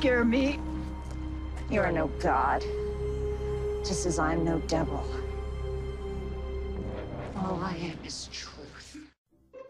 scare me. You're no god, just as I'm no devil. All I am is truth.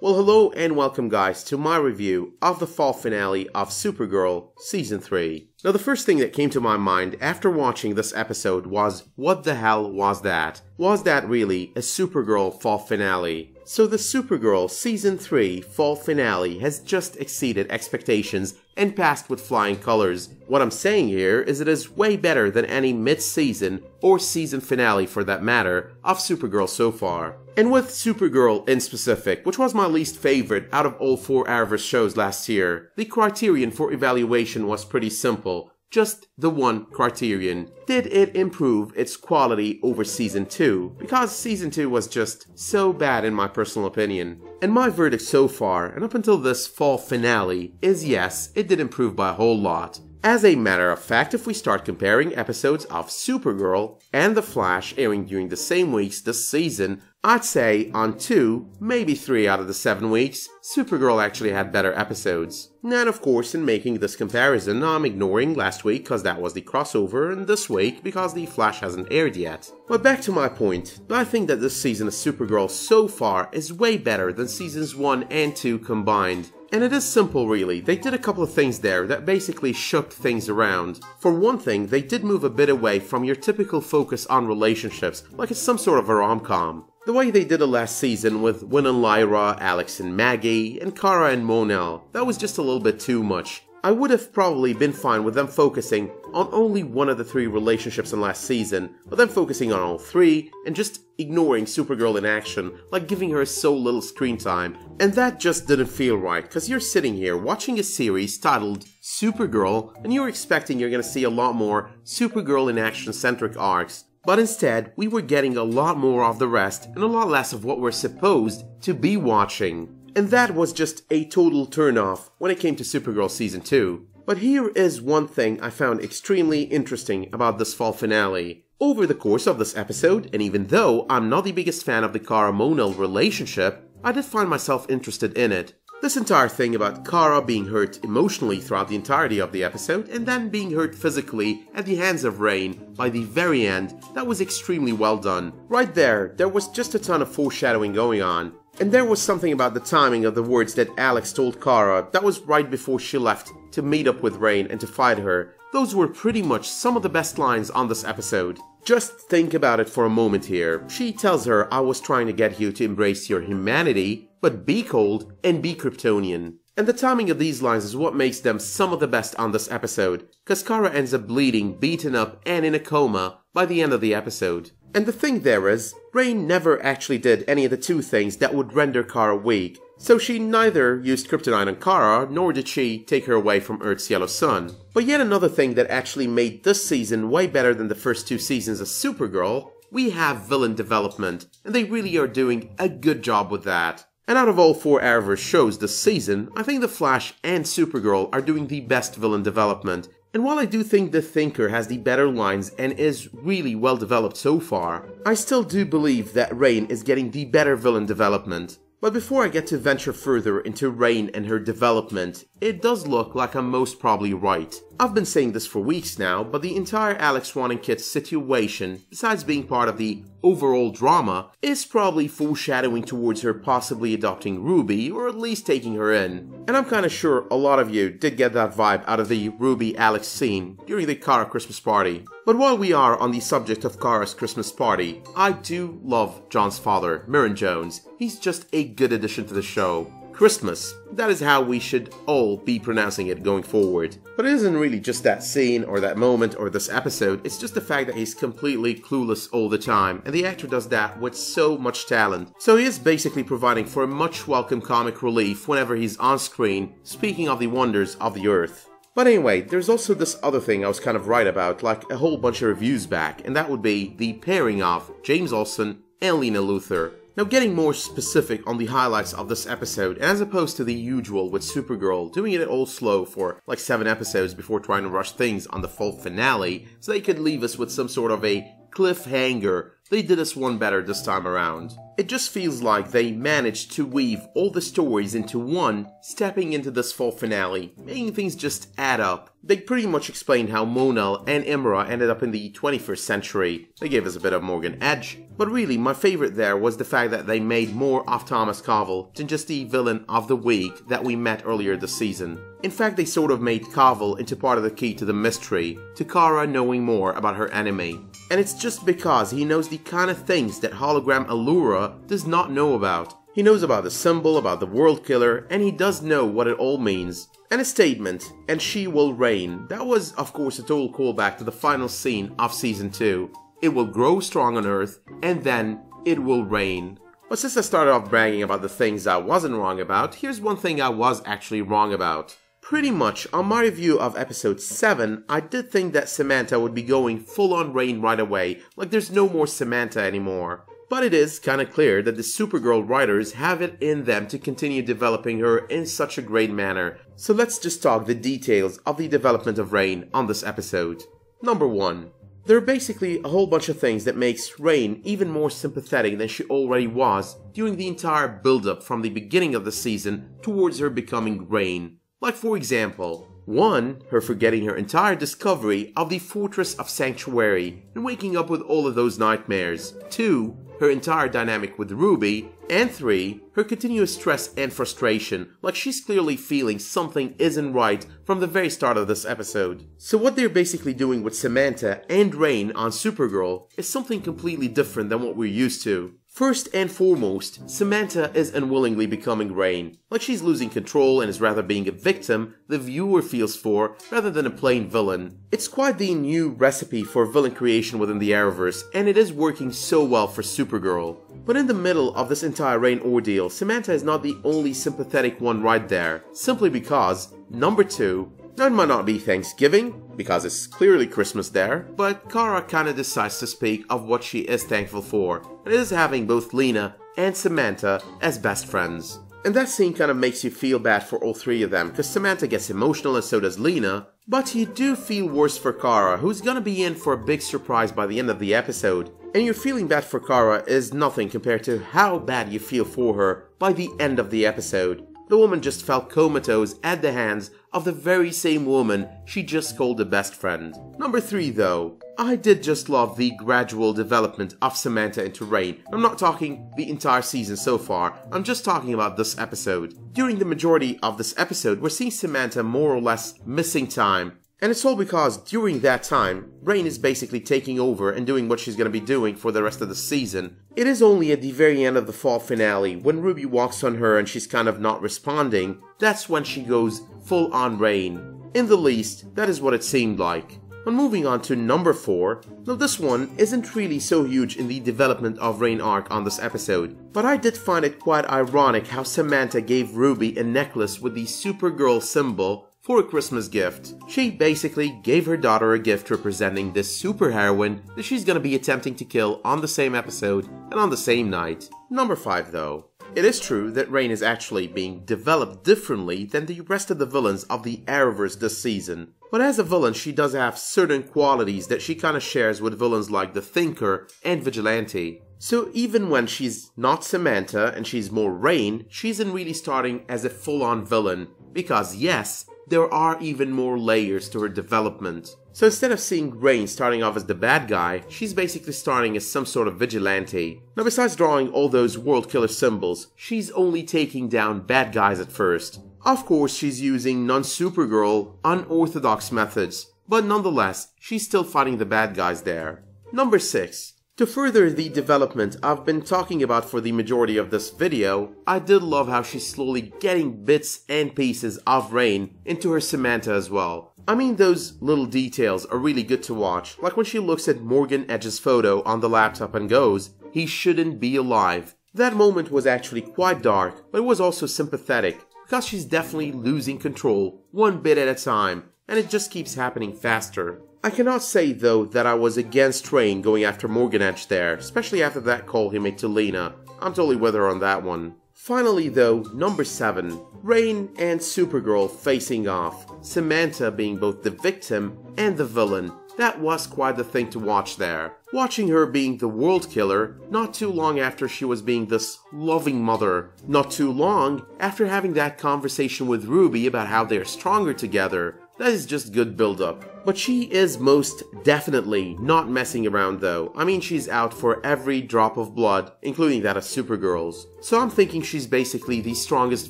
Well, hello and welcome guys to my review of the fall finale of Supergirl Season 3. Now the first thing that came to my mind after watching this episode was, what the hell was that? Was that really a Supergirl fall finale? So the Supergirl Season 3 fall finale has just exceeded expectations and passed with flying colors. What I'm saying here is it is way better than any mid-season or season finale for that matter of Supergirl so far. And with Supergirl in specific, which was my least favorite out of all 4 Arias shows last year, the criterion for evaluation was pretty simple. Just the one criterion. Did it improve its quality over Season 2? Because Season 2 was just so bad in my personal opinion. And my verdict so far, and up until this fall finale, is yes, it did improve by a whole lot. As a matter of fact, if we start comparing episodes of Supergirl and The Flash airing during the same weeks this season, I'd say on 2, maybe 3 out of the 7 weeks, Supergirl actually had better episodes. And of course, in making this comparison, I'm ignoring last week because that was the crossover, and this week because The Flash hasn't aired yet. But back to my point, I think that this season of Supergirl so far is way better than seasons 1 and 2 combined. And it is simple really, they did a couple of things there that basically shook things around. For one thing, they did move a bit away from your typical focus on relationships, like it's some sort of a rom-com. The way they did it last season with Win and Lyra, Alex and Maggie, and Kara and Mon-El, that was just a little bit too much. I would have probably been fine with them focusing on only one of the 3 relationships in last season, but then focusing on all 3 and just ignoring Supergirl in action, like giving her so little screen time. And that just didn't feel right, cause you're sitting here watching a series titled Supergirl and you're expecting you're gonna see a lot more Supergirl in action centric arcs. But instead, we were getting a lot more of the rest and a lot less of what we're supposed to be watching. And that was just a total turn-off when it came to Supergirl Season 2. But here is one thing I found extremely interesting about this fall finale. Over the course of this episode, and even though I'm not the biggest fan of the Kara-Mon-El relationship, I did find myself interested in it. This entire thing about Kara being hurt emotionally throughout the entirety of the episode and then being hurt physically at the hands of Rain by the very end, that was extremely well done. Right there was just a ton of foreshadowing going on. And there was something about the timing of the words that Alex told Kara that was right before she left to meet up with Rain and to fight her. Those were pretty much some of the best lines on this episode. Just think about it for a moment here. She tells her, I was trying to get you to embrace your humanity, but be cold and be Kryptonian. And the timing of these lines is what makes them some of the best on this episode, cause Kara ends up bleeding, beaten up, and in a coma by the end of the episode. And the thing there is, Rain never actually did any of the 2 things that would render Kara weak, so she neither used kryptonite on Kara, nor did she take her away from Earth's yellow sun. But yet another thing that actually made this season way better than the first 2 seasons of Supergirl, we have villain development, and they really are doing a good job with that. And out of all 4 Arrowverse shows this season, I think The Flash and Supergirl are doing the best villain development. And while I do think The Thinker has the better lines and is really well developed so far, I still do believe that Rain is getting the better villain development. But before I get to venture further into Rain and her development, it does look like I'm most probably right. I've been saying this for weeks now, but the entire Alex wanting Kit situation, besides being part of the overall drama, is probably foreshadowing towards her possibly adopting Ruby, or at least taking her in. And I'm kinda sure a lot of you did get that vibe out of the Ruby-Alex scene during the Kara Christmas party. But while we are on the subject of Kara's Christmas party, I do love John's father, Mirren Jones. He's just a good addition to the show. Christmas, that is how we should all be pronouncing it going forward. But it isn't really just that scene or that moment or this episode, it's just the fact that he's completely clueless all the time, and the actor does that with so much talent. So he is basically providing for a much welcome comic relief whenever he's on screen, speaking of the wonders of the earth. But anyway, there's also this other thing I was kind of right about, like a whole bunch of reviews back, and that would be the pairing of James Olsen and Lena Luthor. Now getting more specific on the highlights of this episode, as opposed to the usual with Supergirl doing it all slow for like 7 episodes before trying to rush things on the full finale so they could leave us with some sort of a cliffhanger they did us one better this time around. It just feels like they managed to weave all the stories into one, stepping into this fall finale, making things just add up. They pretty much explained how Mon-El and Imra ended up in the 21st century. They gave us a bit of Morgan Edge. But really, my favorite there was the fact that they made more of Thomas Cavell than just the villain of the week that we met earlier this season. In fact, they sort of made Cavell into part of the key to the mystery, to Kara knowing more about her enemy. And it's just because he knows the kind of things that hologram Alura does not know about. He knows about the symbol, about the world killer, and he does know what it all means. And a statement, "and she will reign," that was of course a total callback to the final scene of season 2. It will grow strong on Earth, and then it will reign. But since I started off bragging about the things I wasn't wrong about, here's one thing I was actually wrong about. Pretty much, on my review of episode 7, I did think that Samantha would be going full-on reign right away, like there's no more Samantha anymore. But it is kinda clear that the Supergirl writers have it in them to continue developing her in such a great manner. So let's just talk the details of the development of Reign on this episode. Number 1. There are basically a whole bunch of things that makes Reign even more sympathetic than she already was during the entire build-up from the beginning of the season towards her becoming Reign. Like for example, 1. Her forgetting her entire discovery of the Fortress of Sanctuary and waking up with all of those nightmares. 2. Her entire dynamic with Ruby. And 3. Her continuous stress and frustration, like she's clearly feeling something isn't right from the very start of this episode. So what they're basically doing with Samantha and Reign on Supergirl is something completely different than what we're used to. First and foremost, Samantha is unwillingly becoming Reign. Like she's losing control and is rather being a victim the viewer feels for rather than a plain villain. It's quite the new recipe for villain creation within the Arrowverse, and it is working so well for Supergirl. But in the middle of this entire Reign ordeal, Samantha is not the only sympathetic one right there, simply because, number 2, now it might not be Thanksgiving, because it's clearly Christmas there, but Kara kinda decides to speak of what she is thankful for, and it is having both Lena and Samantha as best friends. And that scene kinda makes you feel bad for all three of them, because Samantha gets emotional and so does Lena, but you do feel worse for Kara, who's gonna be in for a big surprise by the end of the episode. And your feeling bad for Kara is nothing compared to how bad you feel for her by the end of the episode. The woman just felt comatose at the hands of the very same woman she just called a best friend. Number 3 though, I did just love the gradual development of Samantha into Reign. I'm not talking the entire season so far, I'm just talking about this episode. During the majority of this episode, we're seeing Samantha more or less missing time. And it's all because during that time, Reign is basically taking over and doing what she's going to be doing for the rest of the season. It is only at the very end of the fall finale, when Ruby walks on her and she's kind of not responding, that's when she goes full on Reign. In the least, that is what it seemed like. And moving on to number 4, now this one isn't really so huge in the development of Reign arc on this episode, but I did find it quite ironic how Samantha gave Ruby a necklace with the Supergirl symbol for a Christmas gift. She basically gave her daughter a gift representing this superheroine that she's gonna be attempting to kill on the same episode and on the same night. Number 5 though. It is true that Reign is actually being developed differently than the rest of the villains of the Arrowverse this season. But as a villain, she does have certain qualities that she kinda shares with villains like the Thinker and Vigilante. So even when she's not Samantha and she's more Reign, she isn't really starting as a full-on villain. Because yes, there are even more layers to her development. So instead of seeing Reign starting off as the bad guy, she's basically starting as some sort of vigilante. Now besides drawing all those world killer symbols, she's only taking down bad guys at first. Of course she's using non-Supergirl, unorthodox methods, but nonetheless, she's still fighting the bad guys there. Number 6. To further the development I've been talking about for the majority of this video, I did love how she's slowly getting bits and pieces of Reign into her Samantha as well. I mean, those little details are really good to watch, like when she looks at Morgan Edge's photo on the laptop and goes, "He shouldn't be alive." That moment was actually quite dark, but it was also sympathetic, because she's definitely losing control, one bit at a time, and it just keeps happening faster. I cannot say though that I was against Reign going after Morgan Edge there, especially after that call he made to Lena. I'm totally with her on that one. Finally though, number 7. Reign and Supergirl facing off, Samantha being both the victim and the villain. that was quite the thing to watch there. Watching her being the world killer not too long after she was being this loving mother, not too long after having that conversation with Ruby about how they're stronger together. That is just good build-up. But she is most definitely not messing around though. I mean, she's out for every drop of blood, including that of Supergirl's. So I'm thinking she's basically the strongest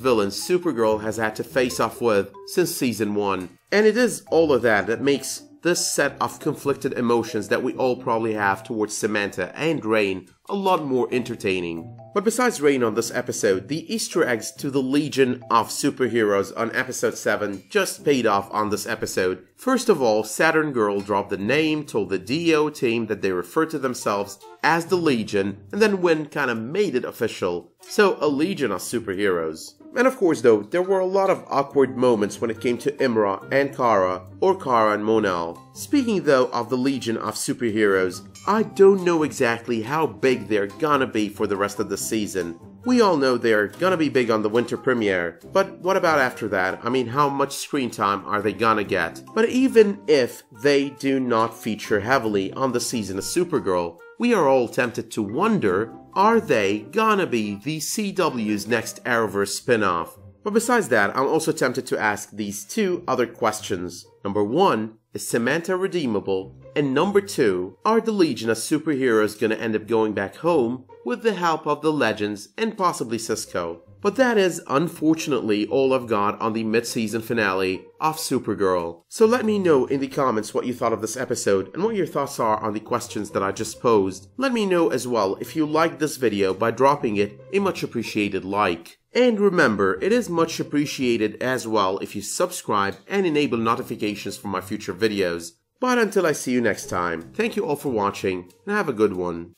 villain Supergirl has had to face off with since season 1. And it is all of that that makes this set of conflicted emotions that we all probably have towards Samantha and Rain a lot more entertaining. But besides Rain on this episode, the Easter eggs to the Legion of Superheroes on episode 7 just paid off on this episode. First of all, Saturn Girl dropped the name, told the DO team that they refer to themselves as the Legion, and then Wynn kinda made it official. So, a Legion of Superheroes. And of course though, there were a lot of awkward moments when it came to Imra and Kara, or Kara and Mon-El. Speaking though of the Legion of Superheroes, I don't know exactly how big they're gonna be for the rest of the season. We all know they're gonna be big on the winter premiere, but what about after that? I mean, how much screen time are they gonna get? But even if they do not feature heavily on the season of Supergirl, we are all tempted to wonder, are they gonna be the CW's next Arrowverse spin-off? But besides that, I'm also tempted to ask these two other questions. Number 1, is Samantha redeemable? And number 2, are the Legion of Superheroes gonna end up going back home with the help of the Legends and possibly Cisco? But that is, unfortunately, all I've got on the mid-season finale of Supergirl. So let me know in the comments what you thought of this episode and what your thoughts are on the questions that I just posed. Let me know as well if you liked this video by dropping it a much appreciated like. And remember, it is much appreciated as well if you subscribe and enable notifications for my future videos. But until I see you next time, thank you all for watching and have a good one.